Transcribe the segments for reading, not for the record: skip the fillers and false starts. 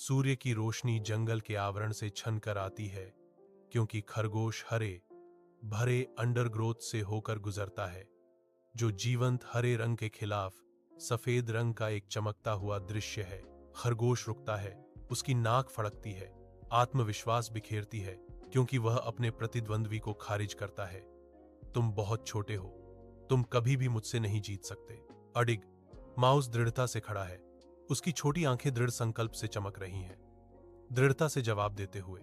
सूर्य की रोशनी जंगल के आवरण से छनकर आती है, क्योंकि खरगोश हरे भरे अंडरग्रोथ से होकर गुजरता है, जो जीवंत हरे रंग के खिलाफ सफेद रंग का एक चमकता हुआ दृश्य है। खरगोश रुकता है, उसकी नाक फड़कती है, आत्मविश्वास बिखेरती है, क्योंकि वह अपने प्रतिद्वंद्वी को खारिज करता है। तुम बहुत छोटे हो, तुम कभी भी मुझसे नहीं जीत सकते। अडिग माउस दृढ़ता से खड़ा है, उसकी छोटी आंखें दृढ़ संकल्प से चमक रही हैं, दृढ़ता से जवाब देते हुए,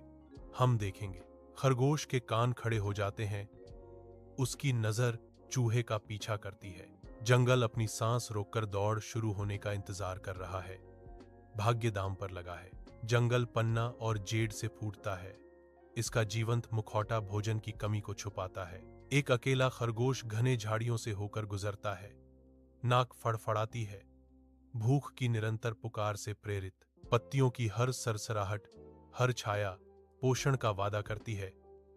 हम देखेंगे। खरगोश के कान खड़े हो जाते हैं, उसकी नजर चूहे का पीछा करती है। जंगल अपनी सांस रोककर दौड़ शुरू होने का इंतजार कर रहा है। भाग्य दांव पर लगा है। जंगल पन्ना और जेड से फूटता है, इसका जीवंत मुखौटा भोजन की कमी को छुपाता है। एक अकेला खरगोश घने झाड़ियों से होकर गुजरता है, नाक फड़फड़ाती है, भूख की निरंतर पुकार से प्रेरित। पत्तियों की हर सरसराहट, हर छाया पोषण का वादा करती है,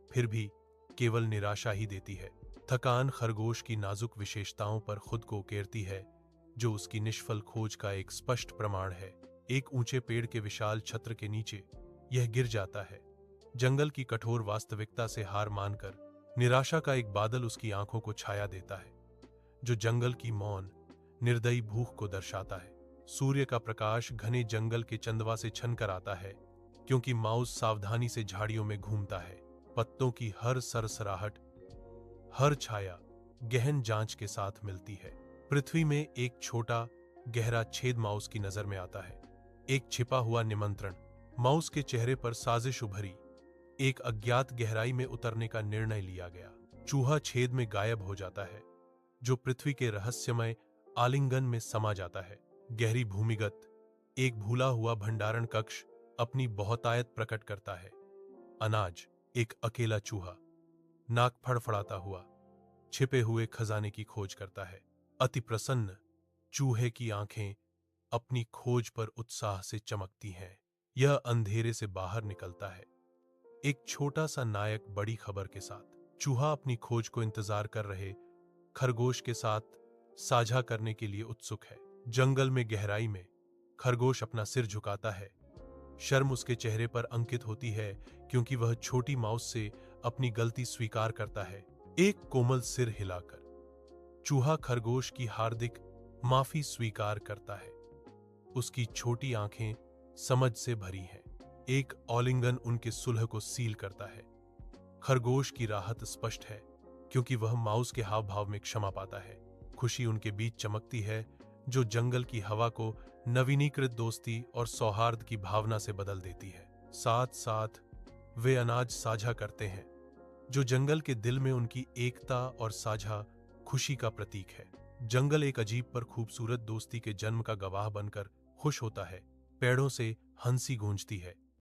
फिर भी केवल निराशा ही देती है। थकान खरगोश की नाजुक विशेषताओं पर खुद को उकेरती है, जो उसकी निष्फल खोज का एक स्पष्ट प्रमाण है। एक ऊंचे पेड़ के विशाल छत्र के नीचे यह गिर जाता है, जंगल की कठोर वास्तविकता से हार मानकर। निराशा का एक बादल उसकी आंखों को छाया देता है, जो जंगल की मौन निर्दयी भूख को दर्शाता है। सूर्य का प्रकाश घने जंगल के चंदवा से छनकर आता है, क्योंकि माउस सावधानी से झाड़ियों में घूमता है। पत्तों की हर सरसराहट, हर छाया गहन जांच के साथ मिलती है। पृथ्वी में एक छोटा गहरा छेद माउस की नजर में आता है, एक छिपा हुआ निमंत्रण। माउस के चेहरे पर साजिश उभरी, एक अज्ञात गहराई में उतरने का निर्णय लिया गया। चूहा छेद में गायब हो जाता है, जो पृथ्वी के रहस्यमय आलिंगन में समा जाता है। गहरी भूमिगत एक भूला हुआ भंडारण कक्ष अपनी बहुतायत प्रकट करता है। अनाज एक अकेला चूहा नाक फड़फड़ाता हुआ छिपे हुए खजाने की खोज करता है। अति प्रसन्न चूहे की आंखें अपनी खोज पर उत्साह से चमकती हैं। यह अंधेरे से बाहर निकलता है, एक छोटा सा नायक बड़ी खबर के साथ। चूहा अपनी खोज को इंतजार कर रहे खरगोश के साथ साझा करने के लिए उत्सुक है। जंगल में गहराई में खरगोश अपना सिर झुकाता है, शर्म उसके चेहरे पर अंकित होती है, क्योंकि वह छोटी माउस से अपनी गलती स्वीकार करता है, एक कोमल सिर हिलाकर। चूहा खरगोश की हार्दिक माफी स्वीकार करता है, उसकी छोटी आंखें समझ से भरी हैं। एक आलिंगन उनके सुलह को सील करता है। खरगोश की राहत स्पष्ट है, क्योंकि वह माउस के हाव भाव में क्षमा पाता है। खुशी उनके बीच चमकती है, जो जंगल की हवा को नवीनीकृत दोस्ती और सौहार्द की भावना से बदल देती है। साथ साथ वे अनाज साझा करते हैं, जो जंगल के दिल में उनकी एकता और साझा खुशी का प्रतीक है। जंगल एक अजीब पर खूबसूरत दोस्ती के जन्म का गवाह बनकर खुश होता है। पेड़ों से हंसी गूंजती है,